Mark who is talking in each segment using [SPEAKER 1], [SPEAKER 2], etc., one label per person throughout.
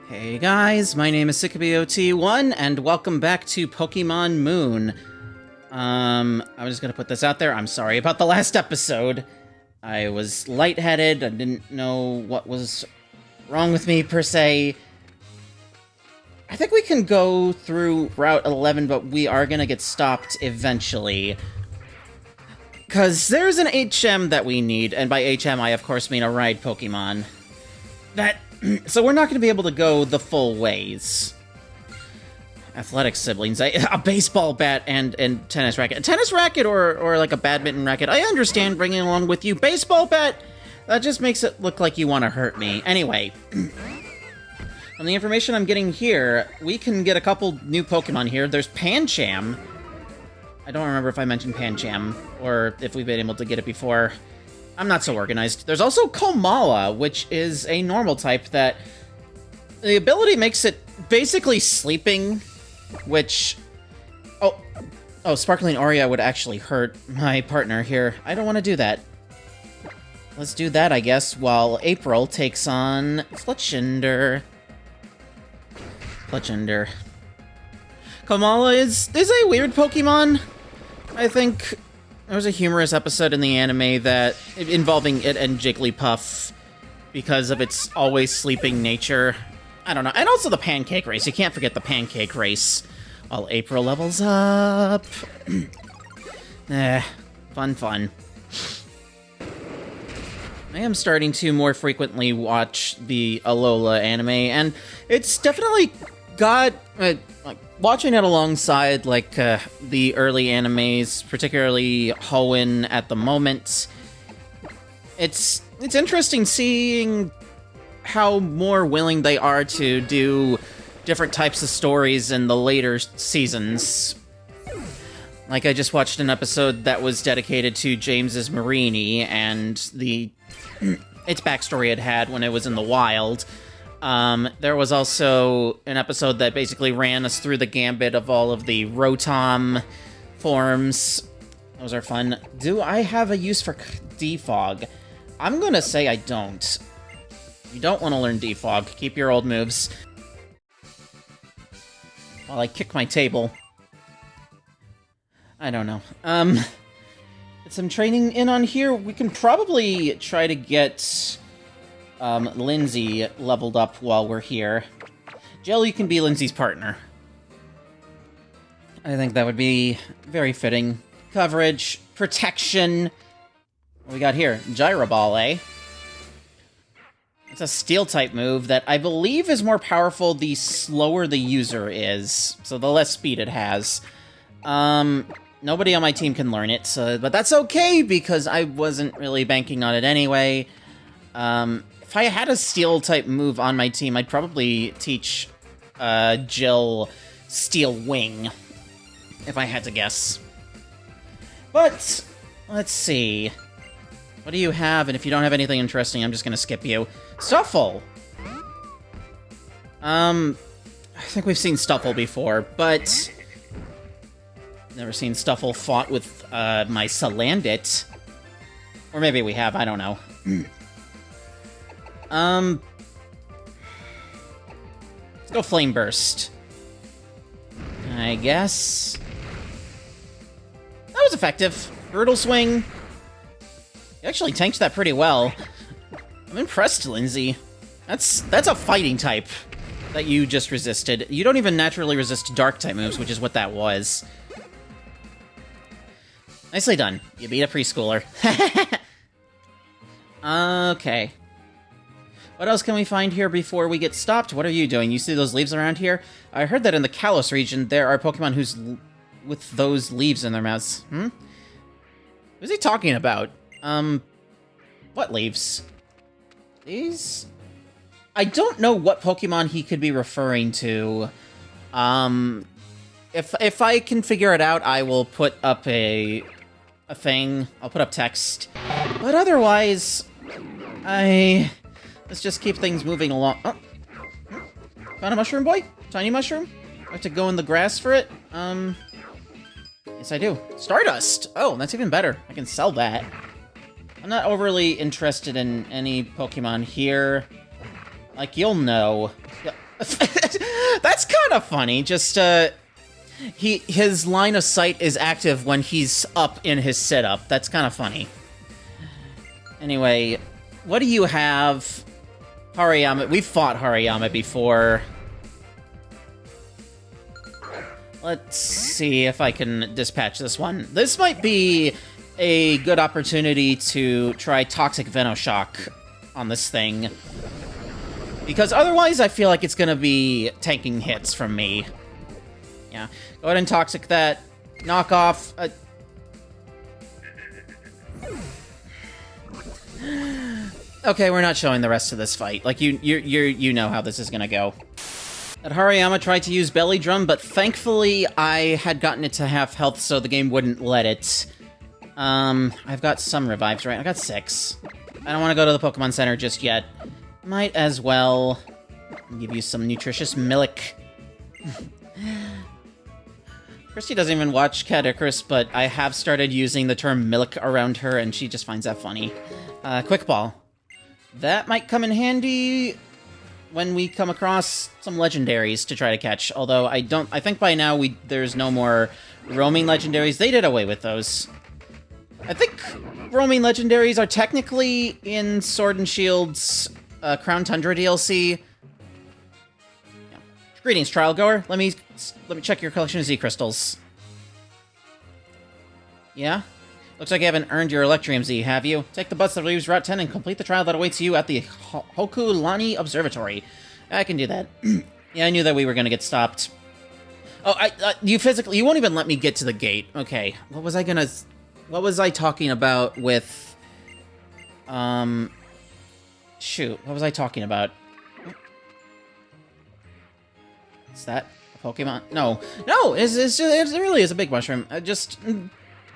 [SPEAKER 1] Hey guys, my name is SickabyOT1, and welcome back to Pokemon Moon. I'm just gonna put this out there, I'm sorry about the last episode. I was lightheaded, I didn't know what was wrong with me, per se. I think we can go through Route 11, but we are gonna get stopped eventually. Because there's an HM that we need, and by HM I of course mean a ride Pokemon. So we're not going to be able to go the full ways. Athletic siblings. A baseball bat and tennis racket. A tennis racket or like a badminton racket. I understand bringing along with you. Baseball bat? That just makes it look like you want to hurt me. Anyway. From the information I'm getting here, we can get a couple new Pokemon here. There's Pancham. I don't remember if I mentioned Pancham, or if we've been able to get it before. I'm not so organized. There's also Komala, which is a normal type that... The ability makes it basically sleeping, which... Oh, Sparkling Aria would actually hurt my partner here. I don't want to do that. Let's do that, I guess, while April takes on Fletchender. Komala is a weird Pokemon, I think. There was a humorous episode in the anime that involving it and Jigglypuff because of its always sleeping nature. I don't know. And also the pancake race. You can't forget the pancake race. While April levels up. Fun. I am starting to more frequently watch the Alola anime, and it's definitely got... watching it alongside, like, the early animes, particularly Hoenn at the moment, it's interesting seeing how more willing they are to do different types of stories in the later seasons. Like, I just watched an episode that was dedicated to James's Marini and its backstory it had when it was in the wild. There was also an episode that basically ran us through the gambit of all of the Rotom forms. Those are fun. Do I have a use for Defog? I'm gonna say I don't. You don't want to learn Defog. Keep your old moves. While I kick my table. I don't know. Get some training in on here. We can probably try to get... Lindsay leveled up while we're here. Jill, you can be Lindsay's partner. I think that would be very fitting. Coverage, protection. What we got here? Gyro Ball, eh? It's a Steel-type move that I believe is more powerful the slower the user is, so the less speed it has. Nobody on my team can learn it, but that's okay, because I wasn't really banking on it anyway. If I had a Steel-type move on my team, I'd probably teach Jill Steel Wing, if I had to guess. But, let's see. What do you have? And if you don't have anything interesting, I'm just gonna skip you. Stuffle! I think we've seen Stuffle before, but... Never seen Stuffle fought with my Salandit. Or maybe we have, I don't know. Let's go Flame Burst. I guess. That was effective. Brutal Swing. You actually tanked that pretty well. I'm impressed, Lindsay. That's a fighting type that you just resisted. You don't even naturally resist Dark-type moves, which is what that was. Nicely done. You beat a preschooler. Okay. What else can we find here before we get stopped? What are you doing? You see those leaves around here? I heard that in the Kalos region, there are Pokemon with those leaves in their mouths. Who's he talking about? What leaves? These? I don't know what Pokemon he could be referring to. If I can figure it out, I will put up a thing. I'll put up text. But otherwise, let's just keep things moving along. Oh. Found a mushroom, boy? Tiny mushroom? I have to go in the grass for it? Yes, I do. Stardust! Oh, that's even better. I can sell that. I'm not overly interested in any Pokemon here. Like, you'll know. That's kind of funny. Just, his line of sight is active when he's up in his sit-up. That's kind of funny. Anyway, what do you have? Hariyama. We've fought Hariyama before. Let's see if I can dispatch this one. This might be a good opportunity to try Toxic Venoshock on this thing. Because otherwise I feel like it's gonna be tanking hits from me. Yeah, go ahead and Toxic that. Knock off... Okay, we're not showing the rest of this fight. Like, you know how this is gonna go. That Hariyama tried to use Belly Drum, but thankfully I had gotten it to half health, so the game wouldn't let it. I've got some revives, right? I got 6. I don't want to go to the Pokemon Center just yet. Might as well give you some nutritious milk. Christi doesn't even watch Cat Icarus, but I have started using the term milk around her, and she just finds that funny. Quick Ball. That might come in handy when we come across some legendaries to try to catch, although I think by now there's no more roaming legendaries. They did away with those. I think roaming legendaries are technically in Sword and Shield's Crown Tundra DLC. Yeah. Greetings, Trial Goer. Let me check your collection of Z crystals. Yeah? Looks like you haven't earned your Electrium Z, have you? Take the bus that leaves Route 10 and complete the trial that awaits you at the Hokulani Observatory. I can do that. Yeah, I knew that we were gonna get stopped. Oh, you won't even let me get to the gate. Okay, what was I talking about with... Shoot, what was I talking about? Is that a Pokemon? No, it really is a big mushroom.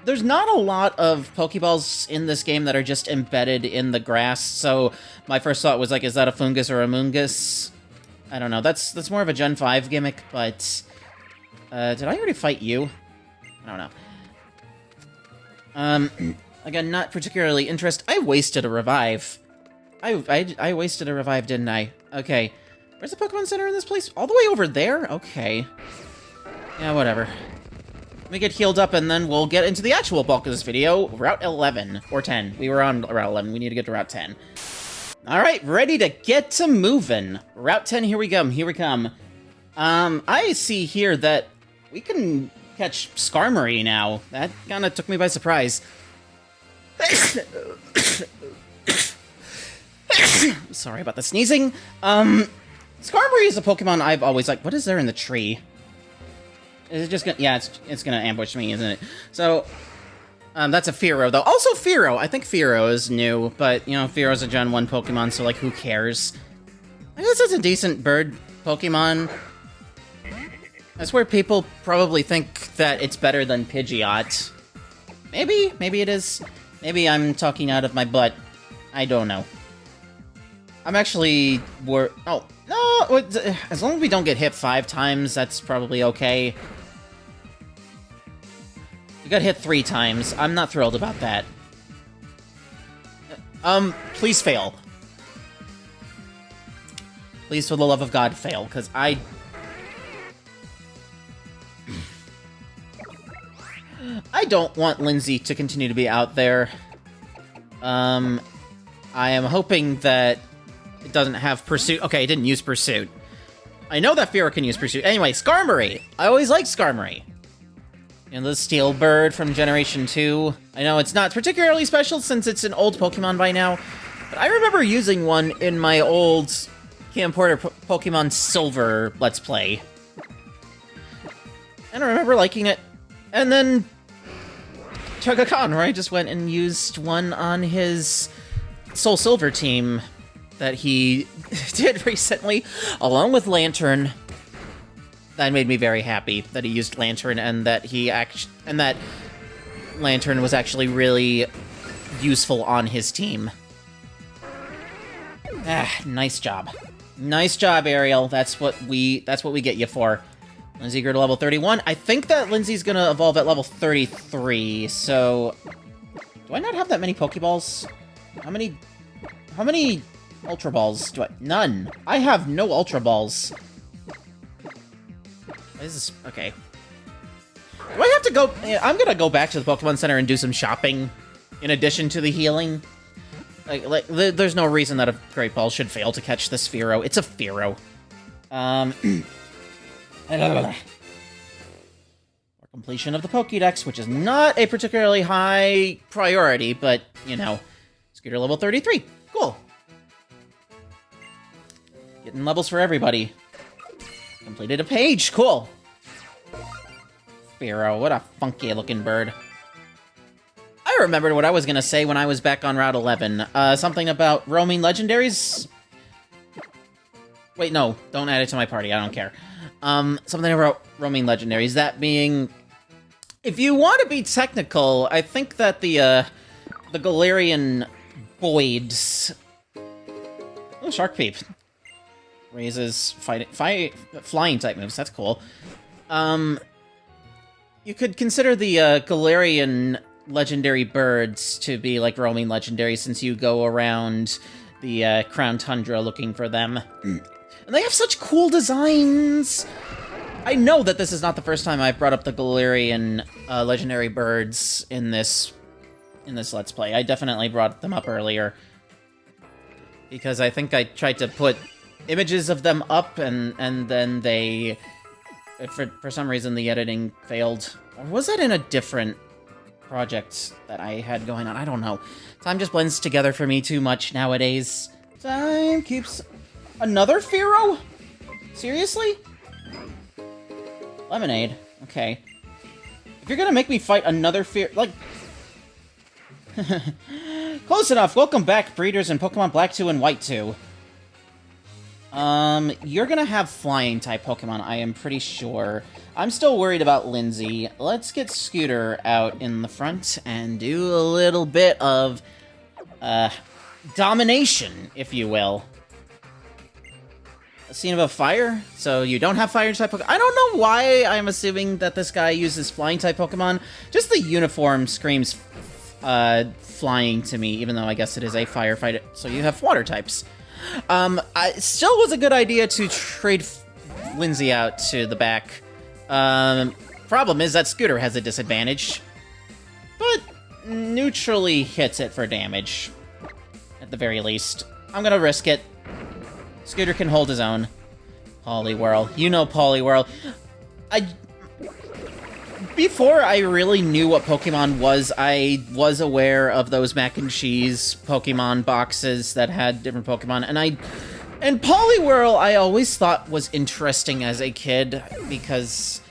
[SPEAKER 1] There's not a lot of Pokeballs in this game that are just embedded in the grass, so my first thought was like, is that a Fungus or a Moongus? I don't know, that's more of a Gen 5 gimmick, but... did I already fight you? I don't know. Again, not particularly interested. I wasted a revive. I wasted a revive, didn't I? Okay. Where's the Pokemon Center in this place? All the way over there? Okay. Yeah, whatever. Let me get healed up, and then we'll get into the actual bulk of this video. Route 11. Or 10. We were on Route 11. We need to get to Route 10. Alright, ready to get to moving. Route 10, here we come. I see here that we can catch Skarmory now. That kind of took me by surprise. Sorry about the sneezing. Skarmory is a Pokemon I've always liked. What is there in the tree? Is it just gonna... Yeah, it's gonna ambush me, isn't it? So, that's a Fearow, though. Also Fearow. I think Fearow is new, but, you know, Fearow's a Gen 1 Pokemon, so, like, who cares? I guess it's a decent bird Pokemon. That's where people probably think that it's better than Pidgeot. Maybe it is. Maybe I'm talking out of my butt. I don't know. I'm actually... Oh, no! As long as we don't get hit 5 times, that's probably okay. We got hit 3 times. I'm not thrilled about that. Please fail. Please, for the love of God, fail, because I don't want Lindsay to continue to be out there. I am hoping that it doesn't have Pursuit. Okay, it didn't use Pursuit. I know that Fearow can use Pursuit. Anyway, Skarmory! I always liked Skarmory. You know, the Steel Bird from Generation 2. I know it's not particularly special since it's an old Pokemon by now, but I remember using one in my old Camporter Pokemon Silver Let's Play. And I remember liking it. And then Chugga-Con, where I just went and used one on his Soul Silver team that he did recently, along with Lanturn. That made me very happy that he used Lanturn and that that Lanturn was actually really useful on his team. Ah, nice job. Nice job, Ariel. That's what we get you for. Lindsay grew to level 31. I think that Lindsay's gonna evolve at level 33, so... Do I not have that many Pokeballs? How many Ultra Balls do I... None. I have no Ultra Balls. This is... Okay. Do I have to go... Yeah, I'm gonna go back to the Pokemon Center and do some shopping in addition to the healing. There's no reason that a Great Ball should fail to catch this Fearow. It's a Fearow. For completion of the Pokédex, which is not a particularly high priority, but, you know, Scooter level 33. Cool. Getting levels for everybody. Completed a page. Cool. Fearow, what a funky looking bird. I remembered what I was gonna say when I was back on Route 11. Something about roaming legendaries? Wait, no, don't add it to my party, I don't care. Something about roaming legendaries, that being... If you want to be technical, I think that the Galarian Boids... Oh, Shark Peep. Raises flying type moves, that's cool. You could consider the Galarian legendary birds to be like roaming legendaries since you go around the Crown Tundra looking for them. And they have such cool designs! I know that this is not the first time I've brought up the Galarian legendary birds in this Let's Play. I definitely brought them up earlier. Because I think I tried to put images of them up and then they... For some reason the editing failed. Or was that in a different project that I had going on? I don't know. Time just blends together for me too much nowadays. Time keeps... Another Fearow? Seriously? Lemonade. Okay. If you're gonna make me fight another like... Close enough! Welcome back, breeders in Pokemon Black 2 and White 2. You're gonna have flying-type Pokemon, I am pretty sure. I'm still worried about Lindsay. Let's get Scooter out in the front and do a little bit of, domination, if you will. A scene of fire? So you don't have fire-type Pokemon? I don't know why I'm assuming that this guy uses flying-type Pokemon. Just the uniform screams, flying to me, even though I guess it is a firefighter. So you have water types. It still was a good idea to trade Lindsay out to the back. Problem is that Scooter has a disadvantage, but neutrally hits it for damage, at the very least. I'm gonna risk it. Scooter can hold his own. Poliwhirl. You know Poliwhirl. Before I really knew what Pokemon was, I was aware of those mac and cheese Pokemon boxes that had different Pokemon, and Poliwhirl I always thought was interesting as a kid, because,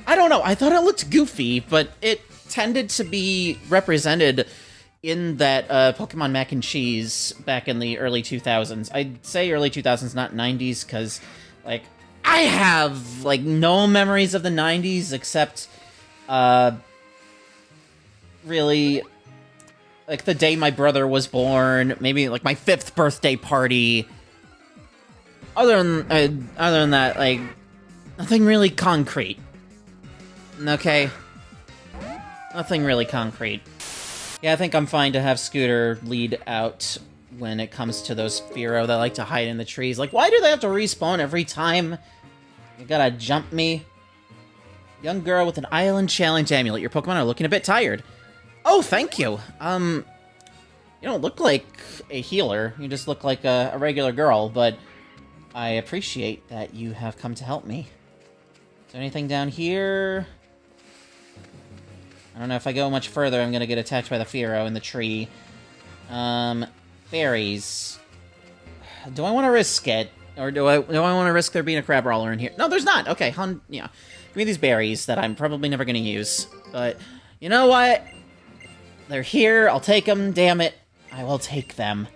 [SPEAKER 1] I don't know, I thought it looked goofy, but it tended to be represented in that Pokemon mac and cheese back in the early 2000s. I'd say early 2000s, not 90s, because, like, I have, like, no memories of the 90s except... really, like, the day my brother was born, maybe, like, my 5th birthday party. Other than that, like, nothing really concrete. Okay? Nothing really concrete. Yeah, I think I'm fine to have Scooter lead out when it comes to those Fearow that like to hide in the trees. Like, why do they have to respawn every time? You gotta jump me? Young girl with an island challenge amulet. Your Pokemon are looking a bit tired. Oh, thank you. You don't look like a healer. You just look like a regular girl, but I appreciate that you have come to help me. Is there anything down here? I don't know if I go much further, I'm gonna get attacked by the Fearow in the tree. Berries. Do I want to risk it? Or do I want to risk there being a Crabrawler in here? No, there's not! Okay, yeah. Give me these berries that I'm probably never gonna use. But, you know what? They're here, I'll take them, damn it. I will take them.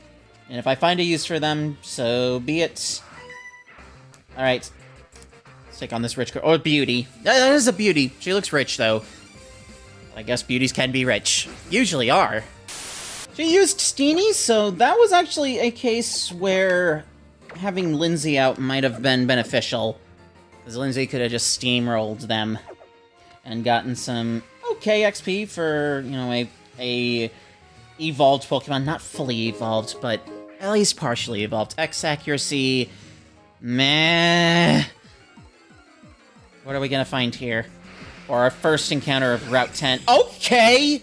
[SPEAKER 1] And if I find a use for them, so be it. Alright. Let's take on this rich girl. Oh, beauty. That is a beauty. She looks rich, though. I guess beauties can be rich. Usually are. She used Steenie, so that was actually a case where having Lindsay out might have been beneficial. Because Lindsay could have just steamrolled them and gotten some okay XP for, you know, a evolved Pokemon. Not fully evolved, but at least partially evolved. X accuracy, meh. What are we gonna find here? For our first encounter of Route 10. Okay!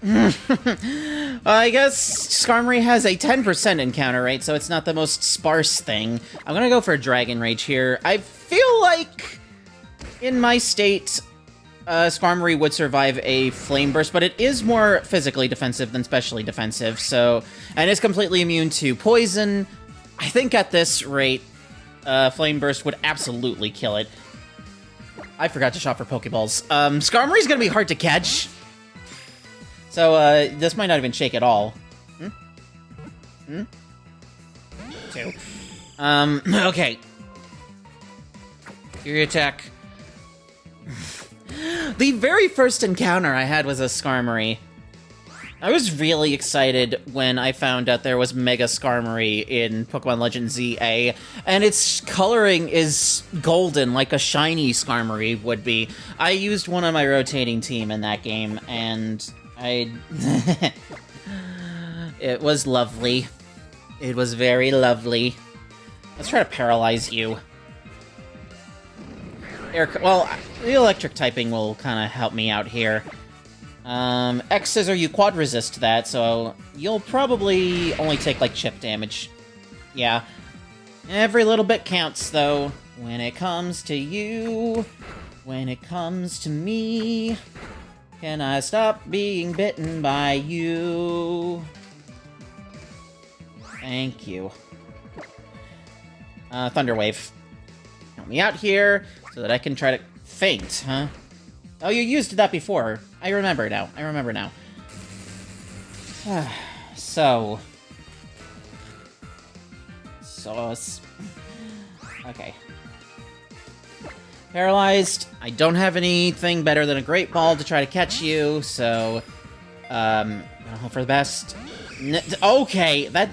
[SPEAKER 1] I guess Skarmory has a 10% encounter rate, so it's not the most sparse thing. I'm gonna go for a Dragon Rage here. I feel like, in my state, Skarmory would survive a Flame Burst, but it is more physically defensive than specially defensive, so... And it's completely immune to Poison. I think at this rate, Flame Burst would absolutely kill it. I forgot to shop for Pokeballs. Skarmory's gonna be hard to catch. So, this might not even shake at all. Two. Okay. Fury Attack. The very first encounter I had was a Skarmory. I was really excited when I found out there was Mega Skarmory in Pokemon Legend ZA, and its coloring is golden, like a shiny Skarmory would be. I used one on my rotating team in that game, and it was lovely. It was very lovely. Let's try to paralyze you. Well, the electric typing will kind of help me out here. X-Scissor, you quad resist that, so you'll probably only take, like, chip damage. Yeah. Every little bit counts, though. When it comes to you, when it comes to me, can I stop being bitten by you? Thank you. Thunder Wave. Help me out here, so that I can try to faint, huh? Oh, you used that before. I remember now. I remember now. So... Okay. Paralyzed. I don't have anything better than a Great Ball to try to catch you, so... I'll hope for the best. Okay, that...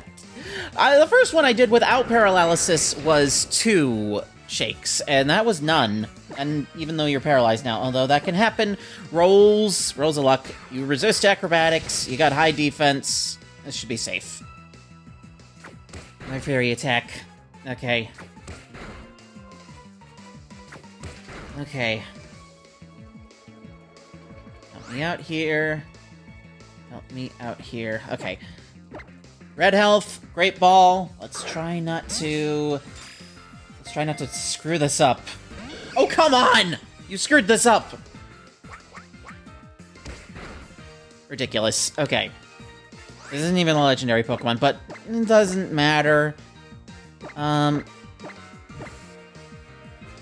[SPEAKER 1] the first one I did without paralysis was 2 shakes, and that was none. And even though you're paralyzed now, although that can happen, rolls of luck. You resist acrobatics, you got high defense. This should be safe. My Fairy Attack. Okay. Okay. Help me out here. Help me out here. Okay. Red health, Great Ball. Let's try not to screw this up. Oh, come on! You screwed this up! Ridiculous. Okay. This isn't even a legendary Pokemon, but it doesn't matter. Low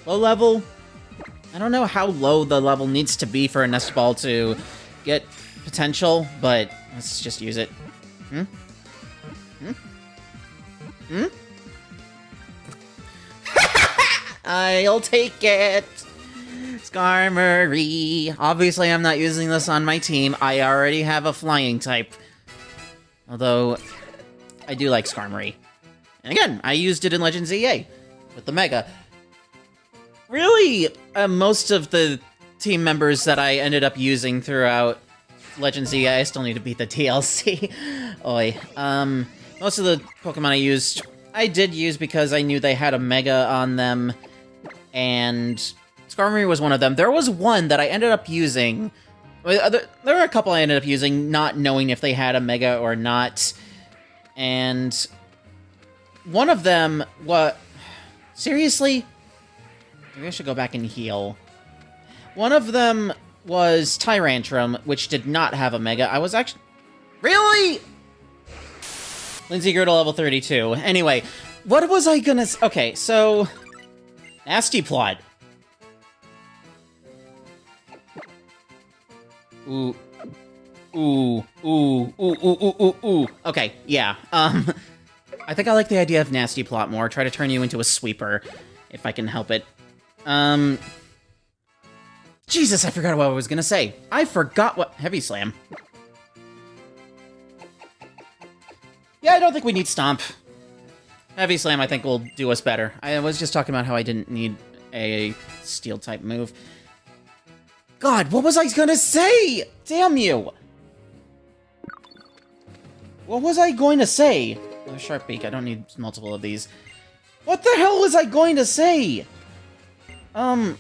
[SPEAKER 1] level? I don't know how low the level needs to be for a Nest Ball to get potential, but let's just use it. I'll take it! Skarmory. Obviously, I'm not using this on my team. I already have a flying type. Although, I do like Skarmory. And again, I used it in Legend ZA with the Mega. Really, most of the team members that I ended up using throughout Legend ZA, I still need to beat the DLC. Oi. Most of the Pokemon I did use because I knew they had a Mega on them, and Skarmory was one of them. There was one that I ended up using. There were a couple I ended up using, not knowing if they had a Mega or not. And one of them, seriously? Maybe I should go back and heal. One of them was Tyrantrum, which did not have a Mega. I was actually... Really? Lindsay grew to level 32. Anyway, what was I gonna... Okay, so... Nasty Plot. Ooh. Ooh. Ooh. Ooh. Ooh. Ooh. Ooh. Ooh. Okay, yeah. I think I like the idea of Nasty Plot more. Try to turn you into a sweeper, if I can help it. Jesus, I forgot what I was gonna say. I forgot what... Heavy Slam. Yeah, I don't think we need Stomp. Heavy Slam, I think, will do us better. I was just talking about how I didn't need a Steel-type move. God, what was I gonna say? Damn you! What was I going to say? Oh, Sharp Beak, I don't need multiple of these. What the hell was I going to say? Oh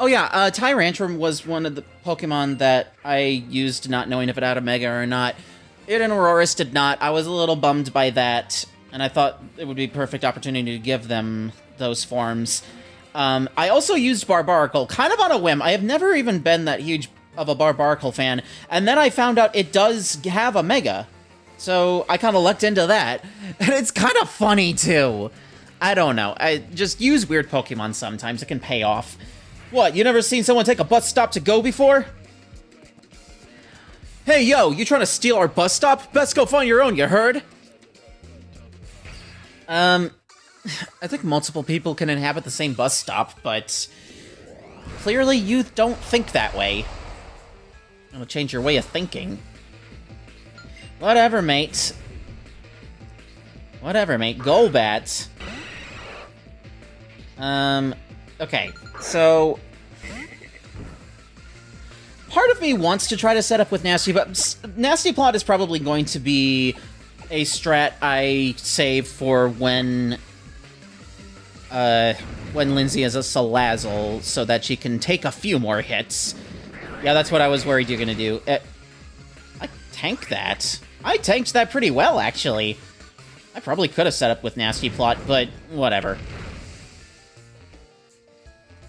[SPEAKER 1] yeah, Tyrantrum was one of the Pokemon that I used not knowing if it had a Mega or not. It and Aurorus did not. I was a little bummed by that, and I thought it would be a perfect opportunity to give them those forms. I also used Barbaracle, kind of on a whim. I have never even been that huge of a Barbaracle fan, and then I found out it does have a Mega. So I kind of lucked into that, and it's kind of funny, too. I don't know. I just use weird Pokemon sometimes. It can pay off. What, you never seen someone take a bus stop to go before? Hey, yo, you trying to steal our bus stop? Best go find your own, you heard? I think multiple people can inhabit the same bus stop, but clearly you don't think that way. It'll change your way of thinking. Whatever, mate. Whatever, mate. Golbat. Okay, so part of me wants to try to set up with Nasty, but Nasty Plot is probably going to be a strat I save for when Lindsay is a Salazzle, so that she can take a few more hits. Yeah, that's what I was worried you're gonna do. I tanked that. I tanked that pretty well, actually. I probably could have set up with Nasty Plot, but whatever.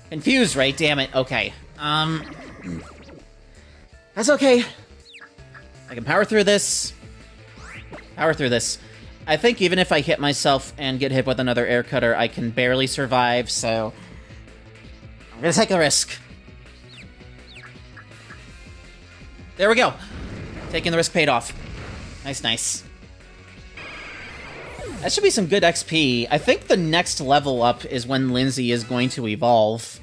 [SPEAKER 1] Confused, right? Damn it. Okay. That's okay. I can power through this. Power through this. I think even if I hit myself and get hit with another air cutter, I can barely survive, so I'm gonna take a risk. There we go. Taking the risk paid off. Nice, nice. That should be some good XP. I think the next level up is when Lindsay is going to evolve.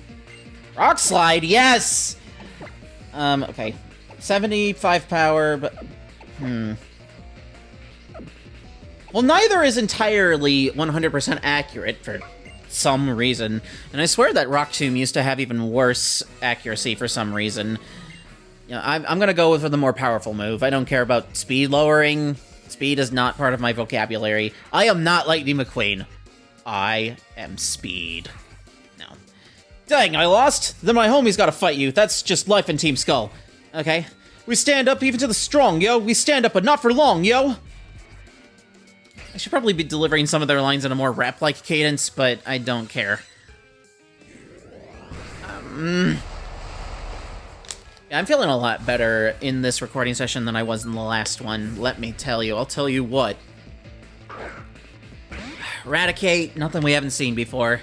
[SPEAKER 1] Rock Slide, yes! Okay. 75 power, but... Well, neither is entirely 100% accurate for some reason. And I swear that Rock Tomb used to have even worse accuracy for some reason. You know, I'm gonna go with the more powerful move. I don't care about speed lowering. Speed is not part of my vocabulary. I am not Lightning McQueen. I am Speed. No. Dang, I lost? Then my homie's gotta fight you. That's just life in Team Skull. Okay. We stand up even to the strong, yo. We stand up, but not for long, yo. I should probably be delivering some of their lines in a more rap-like cadence, but I don't care. Yeah, I'm feeling a lot better in this recording session than I was in the last one, let me tell you. I'll tell you what. Raticate, nothing we haven't seen before.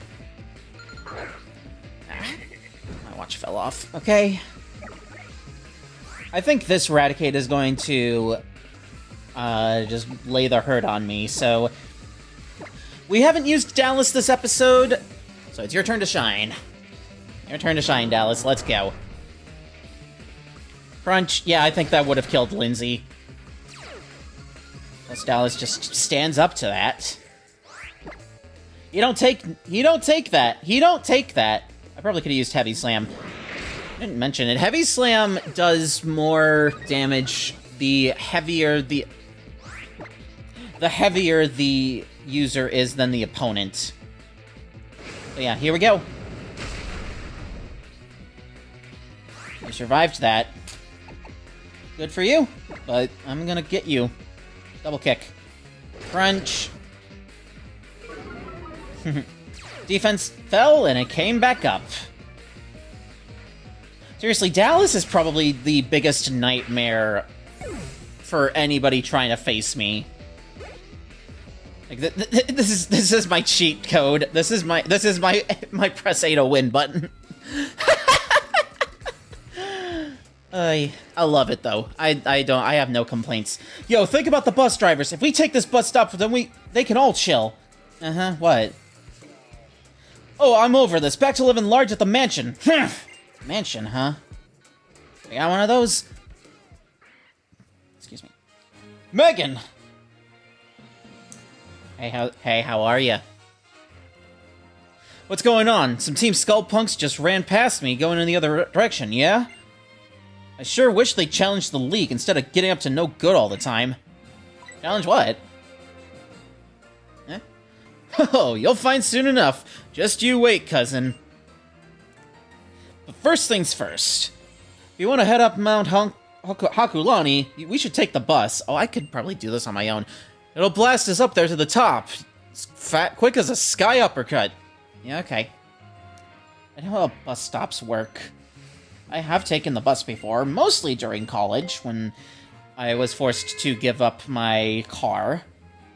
[SPEAKER 1] My watch fell off. Okay. I think this Raticate is going to just lay the hurt on me, so... We haven't used Dallas this episode, so it's your turn to shine. Your turn to shine, Dallas. Let's go. Crunch. Yeah, I think that would have killed Lindsay. Plus Dallas just stands up to that. You don't take that. You don't take that. I probably could have used Heavy Slam. I didn't mention it. Heavy Slam does more damage the heavier the user is than the opponent. So yeah, here we go. You survived that. Good for you, but I'm gonna get you. Double kick. Crunch. Defense fell, and it came back up. Seriously, Dallas is probably the biggest nightmare for anybody trying to face me. Like, this is my cheat code. This is my press A to win button. I love it though. I have no complaints. Yo, think about the bus drivers. If we take this bus stop, then they can all chill. What? Oh, I'm over this. Back to living large at the mansion. Mansion, huh? We got one of those? Excuse me. Megan! Hey, how are ya? What's going on? Some Team Skull punks just ran past me going in the other direction, yeah? I sure wish they challenged the league instead of getting up to no good all the time. Challenge what? Eh? Oh, you'll find soon enough. Just you wait, cousin. But first things first. If you want to head up Mount Hakulani, we should take the bus. Oh, I could probably do this on my own. It'll blast us up there to the top. It's quick as a sky uppercut. Yeah, okay. I know how bus stops work. I have taken the bus before, mostly during college, when I was forced to give up my car.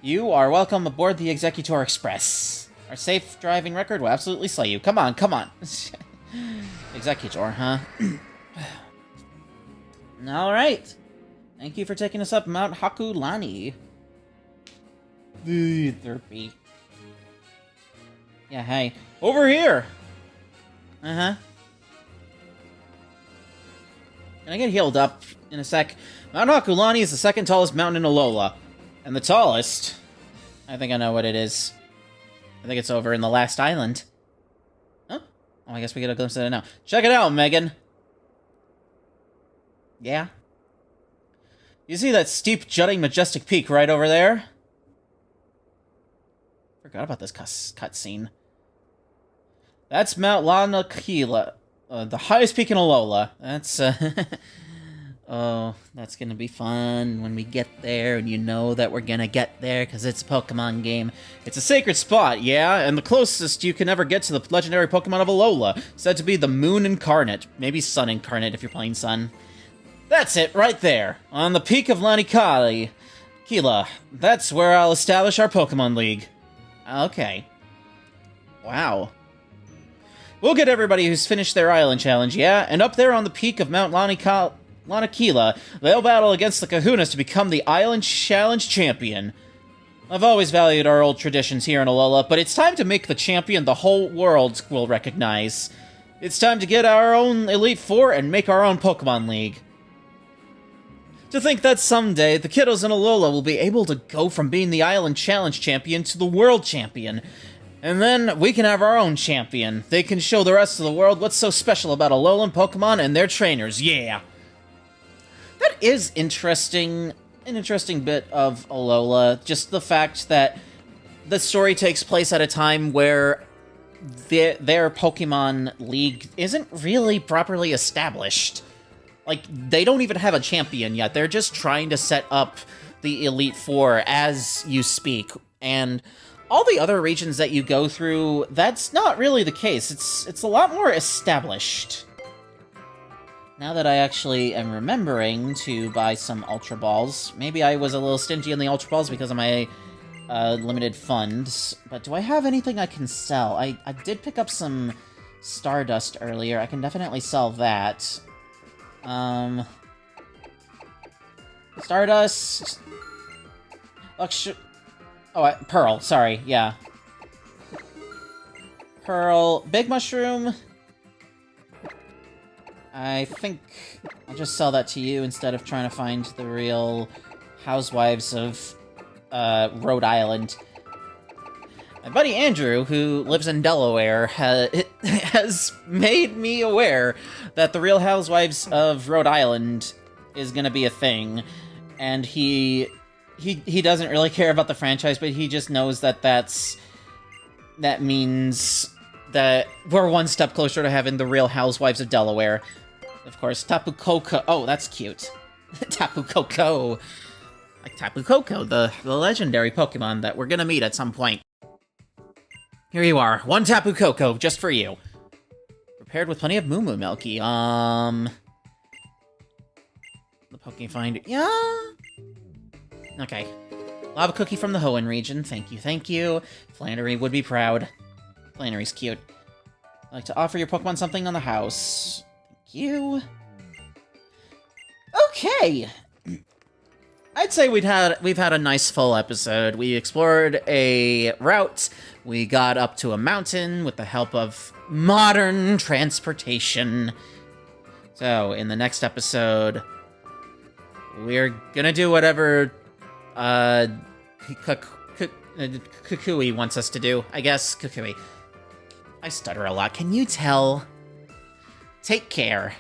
[SPEAKER 1] You are welcome aboard the Executor Express. Our safe driving record will absolutely slay you. Come on, come on. Executor, huh? Alright. Thank you for taking us up Mount Hakulani. Derpy. Yeah, hey. Over here! Uh-huh. Can I get healed up in a sec? Mount Hakulani is the second tallest mountain in Alola. And the tallest... I think I know what it is. I think it's over in the last island. Huh? Oh, I guess we get a glimpse of it now. Check it out, Megan! Yeah? You see that steep, jutting, majestic peak right over there? Forgot about this cutscene. That's Mount Lanakila, the highest peak in Alola. That's, oh, that's gonna be fun when we get there, and you know that we're gonna get there, because it's a Pokemon game. It's a sacred spot, yeah, and the closest you can ever get to the legendary Pokemon of Alola, said to be the Moon Incarnate. Maybe Sun Incarnate if you're playing Sun. That's it, right there, on the peak of Lanakila. That's where I'll establish our Pokemon League. Okay. Wow. We'll get everybody who's finished their island challenge, yeah? And up there on the peak of Mount Lanakila, they'll battle against the Kahunas to become the Island Challenge champion. I've always valued our old traditions here in Alola, but it's time to make the champion the whole world will recognize. It's time to get our own Elite Four and make our own Pokemon League. To think that someday, the kiddos in Alola will be able to go from being the Island Challenge champion to the World Champion. And then we can have our own champion. They can show the rest of the world what's so special about Alolan Pokemon and their trainers, yeah! That is interesting. An interesting bit of Alola. Just the fact that the story takes place at a time where their Pokemon League isn't really properly established. Like, they don't even have a champion yet. They're just trying to set up the Elite Four as you speak. And all the other regions that you go through, that's not really the case. It's a lot more established. Now that I actually am remembering to buy some Ultra Balls, maybe I was a little stingy on the Ultra Balls because of my limited funds, but do I have anything I can sell? I did pick up some Stardust earlier. I can definitely sell that. Stardust... Pearl, sorry, yeah. Pearl, Big Mushroom... I think I'll just sell that to you instead of trying to find the real housewives of Rhode Island. My buddy Andrew, who lives in Delaware, has made me aware that the Real Housewives of Rhode Island is going to be a thing, and he doesn't really care about the franchise, but he just knows that that means that we're one step closer to having the Real Housewives of Delaware. Of course, Tapu Koko. Oh, that's cute. Tapu Koko. Like Tapu Koko, the legendary Pokemon that we're gonna meet at some point. Here you are. One Tapu Koko, just for you. Prepared with plenty of Moo Moo Milky. The Poke Finder. Yeah? Okay. Lava Cookie from the Hoenn region. Thank you, thank you. Flannery would be proud. Flannery's cute. I'd like to offer your Pokemon something on the house. Thank you. Okay. I'd say we've had a nice full episode. We explored a route. We got up to a mountain with the help of modern transportation. So, in the next episode, we're gonna do whatever Kukui wants us to do. I guess Kukui. I stutter a lot. Can you tell? Take care.